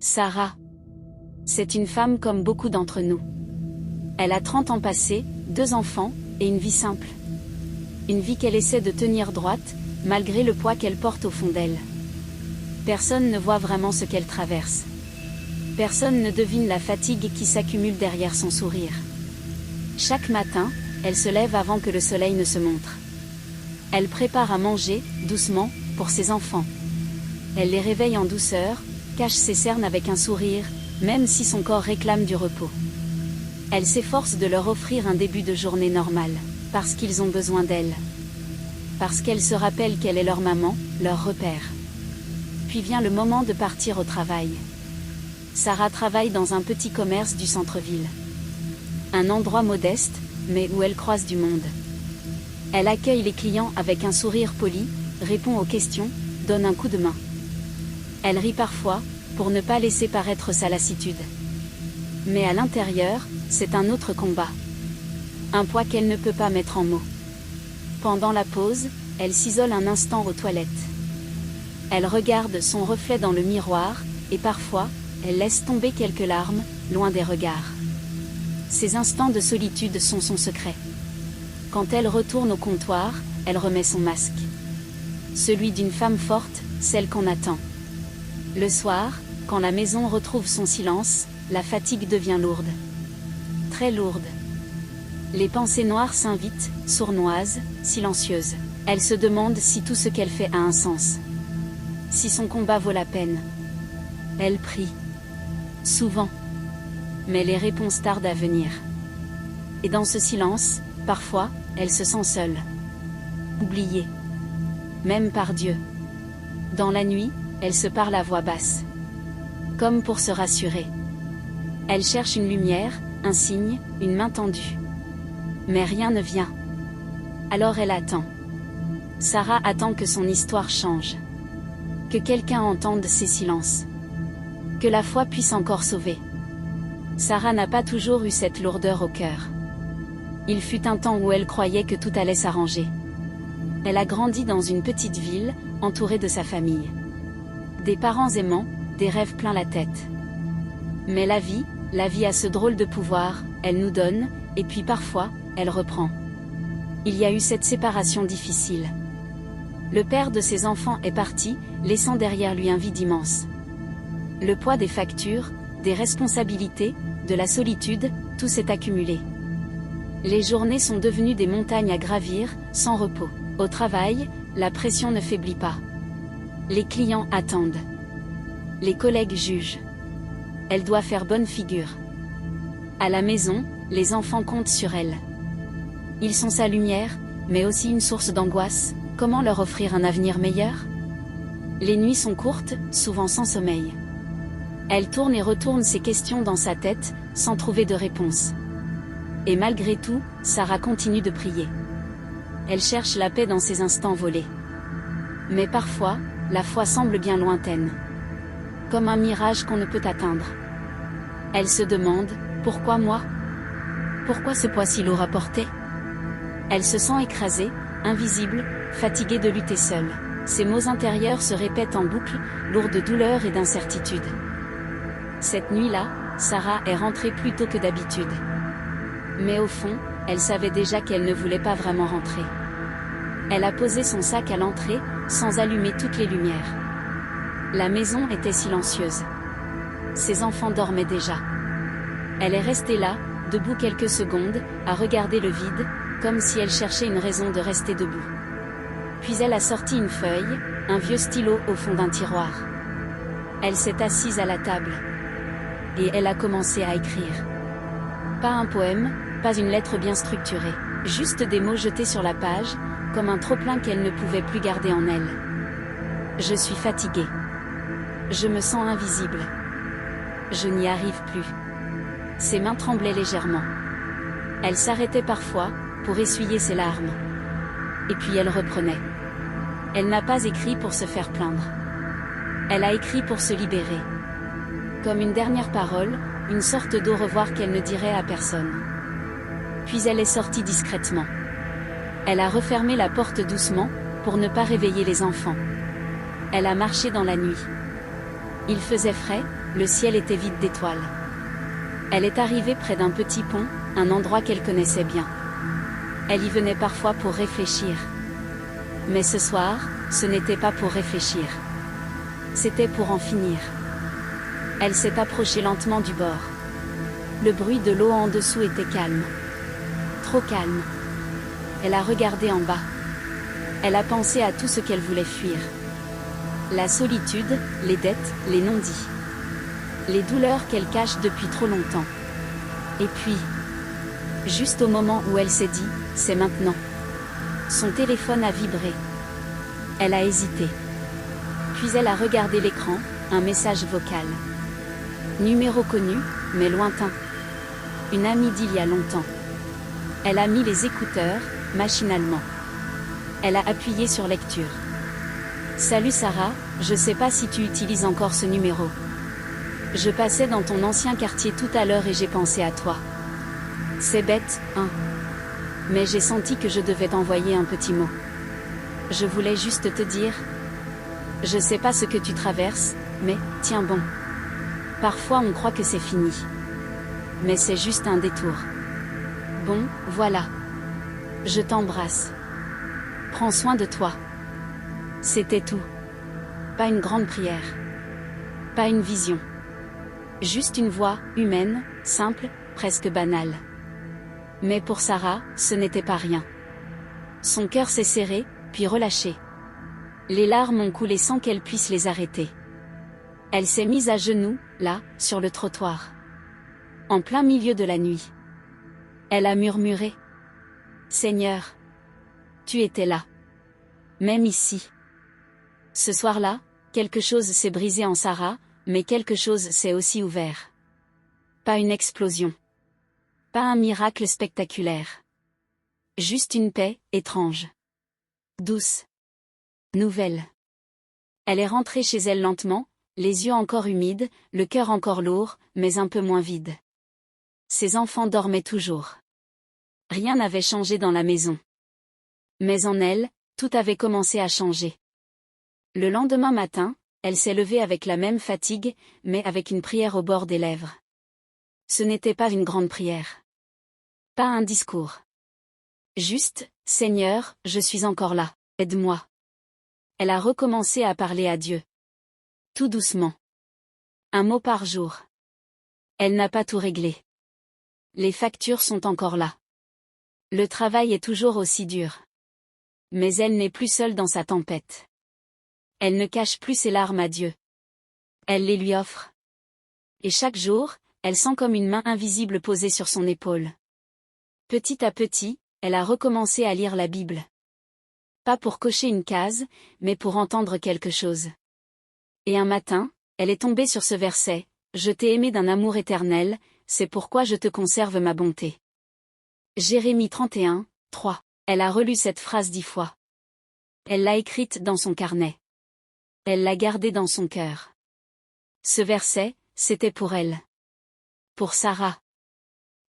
Sarah. C'est une femme comme beaucoup d'entre nous. Elle a 30 ans passés, 2 enfants, et une vie simple. Une vie qu'elle essaie de tenir droite, malgré le poids qu'elle porte au fond d'elle. Personne ne voit vraiment ce qu'elle traverse. Personne ne devine la fatigue qui s'accumule derrière son sourire. Chaque matin, elle se lève avant que le soleil ne se montre. Elle prépare à manger, doucement, pour ses enfants. Elle les réveille en douceur, cache ses cernes avec un sourire, même si son corps réclame du repos. Elle s'efforce de leur offrir un début de journée normal, parce qu'ils ont besoin d'elle. Parce qu'elle se rappelle qu'elle est leur maman, leur repère. Puis vient le moment de partir au travail. Sarah travaille dans un petit commerce du centre-ville. Un endroit modeste, mais où elle croise du monde. Elle accueille les clients avec un sourire poli, répond aux questions, donne un coup de main. Elle rit parfois, pour ne pas laisser paraître sa lassitude. Mais à l'intérieur, c'est un autre combat. Un poids qu'elle ne peut pas mettre en mots. Pendant la pause, elle s'isole un instant aux toilettes. Elle regarde son reflet dans le miroir, et parfois, elle laisse tomber quelques larmes, loin des regards. Ces instants de solitude sont son secret. Quand elle retourne au comptoir, elle remet son masque. Celui d'une femme forte, celle qu'on attend. Le soir, quand la maison retrouve son silence, la fatigue devient lourde. Très lourde. Les pensées noires s'invitent, sournoises, silencieuses. Elle se demande si tout ce qu'elle fait a un sens. Si son combat vaut la peine. Elle prie. Souvent. Mais les réponses tardent à venir. Et dans ce silence, parfois, elle se sent seule. Oubliée. Même par Dieu. Dans la nuit, elle se parle à voix basse. Comme pour se rassurer. Elle cherche une lumière, un signe, une main tendue. Mais rien ne vient. Alors elle attend. Sarah attend que son histoire change. Que quelqu'un entende ses silences. Que la foi puisse encore sauver. Sarah n'a pas toujours eu cette lourdeur au cœur. Il fut un temps où elle croyait que tout allait s'arranger. Elle a grandi dans une petite ville, entourée de sa famille. Des parents aimants, des rêves plein la tête. Mais la vie a ce drôle de pouvoir, elle nous donne, et puis parfois, elle reprend. Il y a eu cette séparation difficile. Le père de ses enfants est parti, laissant derrière lui un vide immense. Le poids des factures, des responsabilités, de la solitude, tout s'est accumulé. Les journées sont devenues des montagnes à gravir, sans repos. Au travail, la pression ne faiblit pas. Les clients attendent. Les collègues jugent. Elle doit faire bonne figure. À la maison, les enfants comptent sur elle. Ils sont sa lumière, mais aussi une source d'angoisse. Comment leur offrir un avenir meilleur? Les nuits sont courtes, souvent sans sommeil. Elle tourne et retourne ces questions dans sa tête, sans trouver de réponse. Et malgré tout, Sarah continue de prier. Elle cherche la paix dans ces instants volés. Mais parfois, la foi semble bien lointaine. Comme un mirage qu'on ne peut atteindre. Elle se demande, pourquoi moi? Pourquoi ce poids si lourd à porter? Elle se sent écrasée, invisible, fatiguée de lutter seule. Ses mots intérieurs se répètent en boucle, lourds de douleur et d'incertitude. Cette nuit-là, Sarah est rentrée plus tôt que d'habitude. Mais au fond, elle savait déjà qu'elle ne voulait pas vraiment rentrer. Elle a posé son sac à l'entrée, sans allumer toutes les lumières. La maison était silencieuse. Ses enfants dormaient déjà. Elle est restée là, debout quelques secondes, à regarder le vide, comme si elle cherchait une raison de rester debout. Puis elle a sorti une feuille, un vieux stylo au fond d'un tiroir. Elle s'est assise à la table. Et elle a commencé à écrire. Pas un poème, pas une lettre bien structurée, juste des mots jetés sur la page, comme un trop-plein qu'elle ne pouvait plus garder en elle. Je suis fatiguée. Je me sens invisible. Je n'y arrive plus. Ses mains tremblaient légèrement. Elle s'arrêtait parfois, pour essuyer ses larmes. Et puis elle reprenait. Elle n'a pas écrit pour se faire plaindre. Elle a écrit pour se libérer. Comme une dernière parole, une sorte d'au revoir qu'elle ne dirait à personne. Puis elle est sortie discrètement. Elle a refermé la porte doucement, pour ne pas réveiller les enfants. Elle a marché dans la nuit. Il faisait frais, le ciel était vide d'étoiles. Elle est arrivée près d'un petit pont, un endroit qu'elle connaissait bien. Elle y venait parfois pour réfléchir. Mais ce soir, ce n'était pas pour réfléchir. C'était pour en finir. Elle s'est approchée lentement du bord. Le bruit de l'eau en dessous était calme. Trop calme. Elle a regardé en bas. Elle a pensé à tout ce qu'elle voulait fuir. La solitude, les dettes, les non-dits. Les douleurs qu'elle cache depuis trop longtemps. Et puis, juste au moment où elle s'est dit, c'est maintenant. Son téléphone a vibré. Elle a hésité. Puis elle a regardé l'écran, un message vocal. Numéro connu, mais lointain. Une amie d'il y a longtemps. Elle a mis les écouteurs, machinalement. Elle a appuyé sur lecture. Salut Sarah, je sais pas si tu utilises encore ce numéro. Je passais dans ton ancien quartier tout à l'heure et j'ai pensé à toi. C'est bête, hein. Mais j'ai senti que je devais t'envoyer un petit mot. Je voulais juste te dire. Je sais pas ce que tu traverses, mais, tiens bon. Parfois on croit que c'est fini. Mais c'est juste un détour. Bon, voilà. Je t'embrasse. Prends soin de toi. C'était tout. Pas une grande prière. Pas une vision. Juste une voix, humaine, simple, presque banale. Mais pour Sarah, ce n'était pas rien. Son cœur s'est serré, puis relâché. Les larmes ont coulé sans qu'elle puisse les arrêter. Elle s'est mise à genoux, là, sur le trottoir. En plein milieu de la nuit. Elle a murmuré. Seigneur. Tu étais là. Même ici. Ce soir-là, quelque chose s'est brisé en Sarah, mais quelque chose s'est aussi ouvert. Pas une explosion. Pas un miracle spectaculaire. Juste une paix, étrange. Douce. Nouvelle. Elle est rentrée chez elle lentement, les yeux encore humides, le cœur encore lourd, mais un peu moins vide. Ses enfants dormaient toujours. Rien n'avait changé dans la maison. Mais en elle, tout avait commencé à changer. Le lendemain matin, elle s'est levée avec la même fatigue, mais avec une prière au bord des lèvres. Ce n'était pas une grande prière. Pas un discours. Juste, Seigneur, je suis encore là, aide-moi. Elle a recommencé à parler à Dieu. Tout doucement. Un mot par jour. Elle n'a pas tout réglé. Les factures sont encore là. Le travail est toujours aussi dur. Mais elle n'est plus seule dans sa tempête. Elle ne cache plus ses larmes à Dieu. Elle les lui offre. Et chaque jour, elle sent comme une main invisible posée sur son épaule. Petit à petit, elle a recommencé à lire la Bible. Pas pour cocher une case, mais pour entendre quelque chose. Et un matin, elle est tombée sur ce verset, « Je t'ai aimé d'un amour éternel, c'est pourquoi je te conserve ma bonté. » Jérémie 31, 3. Elle a relu cette phrase 10 fois. Elle l'a écrite dans son carnet. Elle l'a gardée dans son cœur. Ce verset, c'était pour elle. Pour Sarah.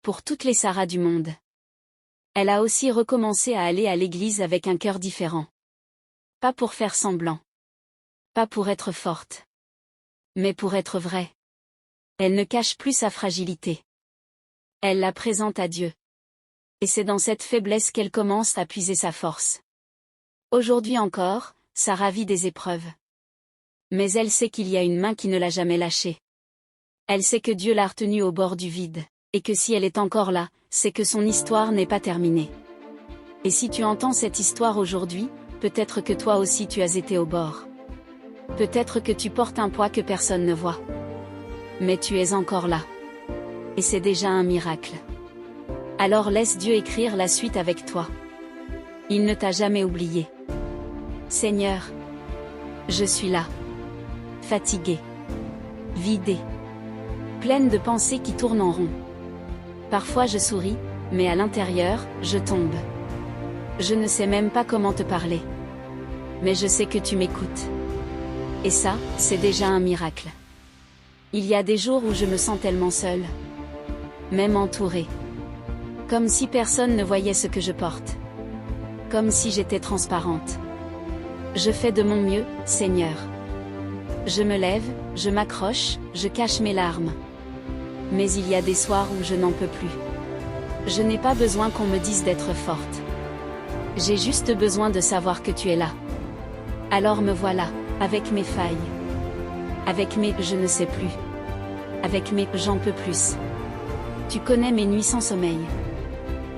Pour toutes les Sarah du monde. Elle a aussi recommencé à aller à l'église avec un cœur différent. Pas pour faire semblant. Pas pour être forte. Mais pour être vraie. Elle ne cache plus sa fragilité. Elle la présente à Dieu. Et c'est dans cette faiblesse qu'elle commence à puiser sa force. Aujourd'hui encore, Sarah vit des épreuves. Mais elle sait qu'il y a une main qui ne l'a jamais lâchée. Elle sait que Dieu l'a retenue au bord du vide, et que si elle est encore là, c'est que son histoire n'est pas terminée. Et si tu entends cette histoire aujourd'hui, peut-être que toi aussi tu as été au bord. Peut-être que tu portes un poids que personne ne voit. Mais tu es encore là. Et c'est déjà un miracle. Alors laisse Dieu écrire la suite avec toi. Il ne t'a jamais oublié. Seigneur, je suis là. Fatiguée. Vidée. Pleine de pensées qui tournent en rond. Parfois je souris, mais à l'intérieur, je tombe. Je ne sais même pas comment te parler. Mais je sais que tu m'écoutes. Et ça, c'est déjà un miracle. Il y a des jours où je me sens tellement seule. Même entourée. Comme si personne ne voyait ce que je porte. Comme si j'étais transparente. Je fais de mon mieux, Seigneur. Je me lève, je m'accroche, je cache mes larmes. Mais il y a des soirs où je n'en peux plus. Je n'ai pas besoin qu'on me dise d'être forte. J'ai juste besoin de savoir que tu es là. Alors me voilà, avec mes failles. Avec mes je ne sais plus. Avec mes j'en peux plus. Tu connais mes nuits sans sommeil.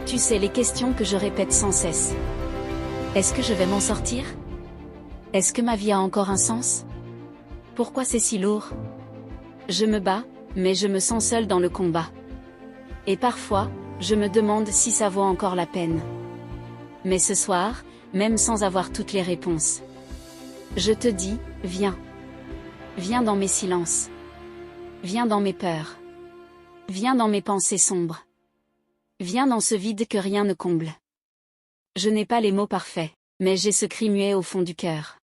Tu sais les questions que je répète sans cesse. Est-ce que je vais m'en sortir? Est-ce que ma vie a encore un sens? Pourquoi c'est si lourd? Je me bats, mais je me sens seule dans le combat. Et parfois, je me demande si ça vaut encore la peine. Mais ce soir, même sans avoir toutes les réponses, je te dis, viens. Viens dans mes silences. Viens dans mes peurs. Viens dans mes pensées sombres. Viens dans ce vide que rien ne comble. Je n'ai pas les mots parfaits, mais j'ai ce cri muet au fond du cœur.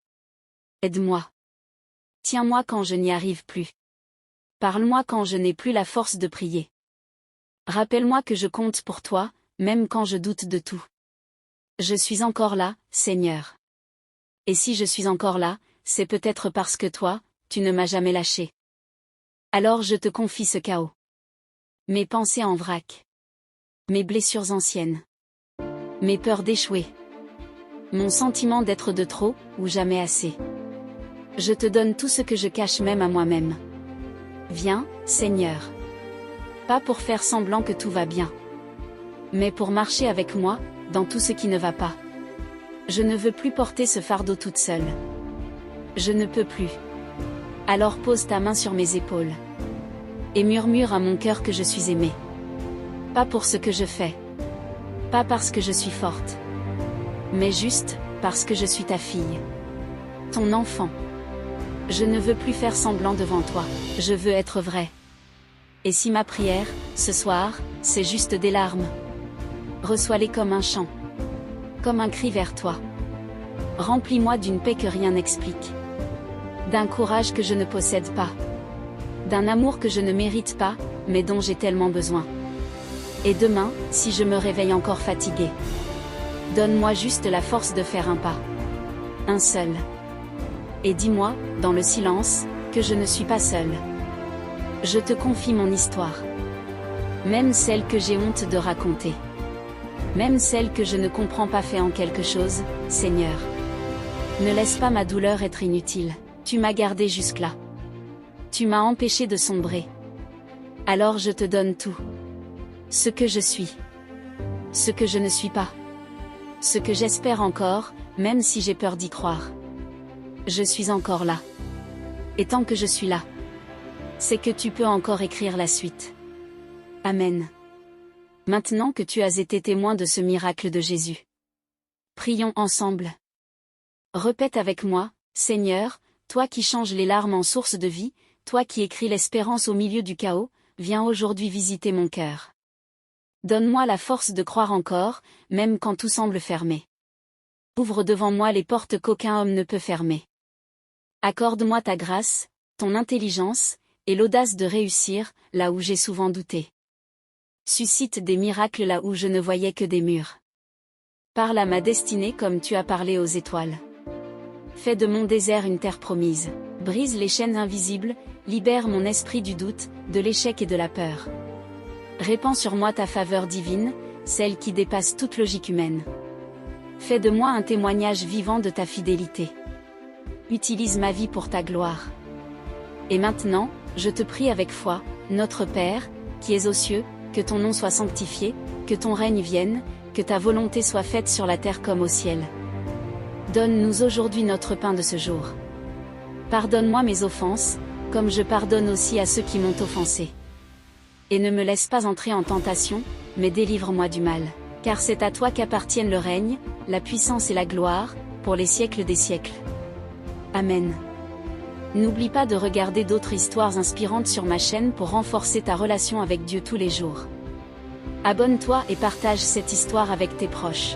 Aide-moi. Tiens-moi quand je n'y arrive plus. Parle-moi quand je n'ai plus la force de prier. Rappelle-moi que je compte pour toi, même quand je doute de tout. Je suis encore là, Seigneur. Et si je suis encore là, c'est peut-être parce que toi, tu ne m'as jamais lâché. Alors je te confie ce chaos. Mes pensées en vrac. Mes blessures anciennes. Mes peurs d'échouer. Mon sentiment d'être de trop, ou jamais assez. Je te donne tout ce que je cache même à moi-même. Viens, Seigneur. Pas pour faire semblant que tout va bien. Mais pour marcher avec moi, dans tout ce qui ne va pas. Je ne veux plus porter ce fardeau toute seule. Je ne peux plus. Alors pose ta main sur mes épaules. Et murmure à mon cœur que je suis aimée. Pas pour ce que je fais. Pas parce que je suis forte. Mais juste, parce que je suis ta fille. Ton enfant. Je ne veux plus faire semblant devant toi, je veux être vraie. Et si ma prière, ce soir, c'est juste des larmes, reçois-les comme un chant. Comme un cri vers toi. Remplis-moi d'une paix que rien n'explique. D'un courage que je ne possède pas. D'un amour que je ne mérite pas, mais dont j'ai tellement besoin. Et demain, si je me réveille encore fatiguée, donne-moi juste la force de faire un pas. Un seul. Et dis-moi, dans le silence, que je ne suis pas seule. Je te confie mon histoire. Même celle que j'ai honte de raconter. Même celle que je ne comprends pas fait en quelque chose, Seigneur. Ne laisse pas ma douleur être inutile, tu m'as gardé jusque-là. Tu m'as empêché de sombrer. Alors je te donne tout. Ce que je suis. Ce que je ne suis pas. Ce que j'espère encore, même si j'ai peur d'y croire. Je suis encore là. Et tant que je suis là, c'est que tu peux encore écrire la suite. Amen. Maintenant que tu as été témoin de ce miracle de Jésus, prions ensemble. Répète avec moi, Seigneur, toi qui changes les larmes en source de vie, toi qui écris l'espérance au milieu du chaos, viens aujourd'hui visiter mon cœur. Donne-moi la force de croire encore, même quand tout semble fermé. Ouvre devant moi les portes qu'aucun homme ne peut fermer. Accorde-moi ta grâce, ton intelligence, et l'audace de réussir, là où j'ai souvent douté. Suscite des miracles là où je ne voyais que des murs. Parle à ma destinée comme tu as parlé aux étoiles. Fais de mon désert une terre promise. Brise les chaînes invisibles, libère mon esprit du doute, de l'échec et de la peur. Répands sur moi ta faveur divine, celle qui dépasse toute logique humaine. Fais de moi un témoignage vivant de ta fidélité. Utilise ma vie pour ta gloire. Et maintenant, je te prie avec foi, notre Père, qui es aux cieux, que ton nom soit sanctifié, que ton règne vienne, que ta volonté soit faite sur la terre comme au ciel. Donne-nous aujourd'hui notre pain de ce jour. Pardonne-moi mes offenses, comme je pardonne aussi à ceux qui m'ont offensé. Et ne me laisse pas entrer en tentation, mais délivre-moi du mal. Car c'est à toi qu'appartiennent le règne, la puissance et la gloire, pour les siècles des siècles. Amen. N'oublie pas de regarder d'autres histoires inspirantes sur ma chaîne pour renforcer ta relation avec Dieu tous les jours. Abonne-toi et partage cette histoire avec tes proches.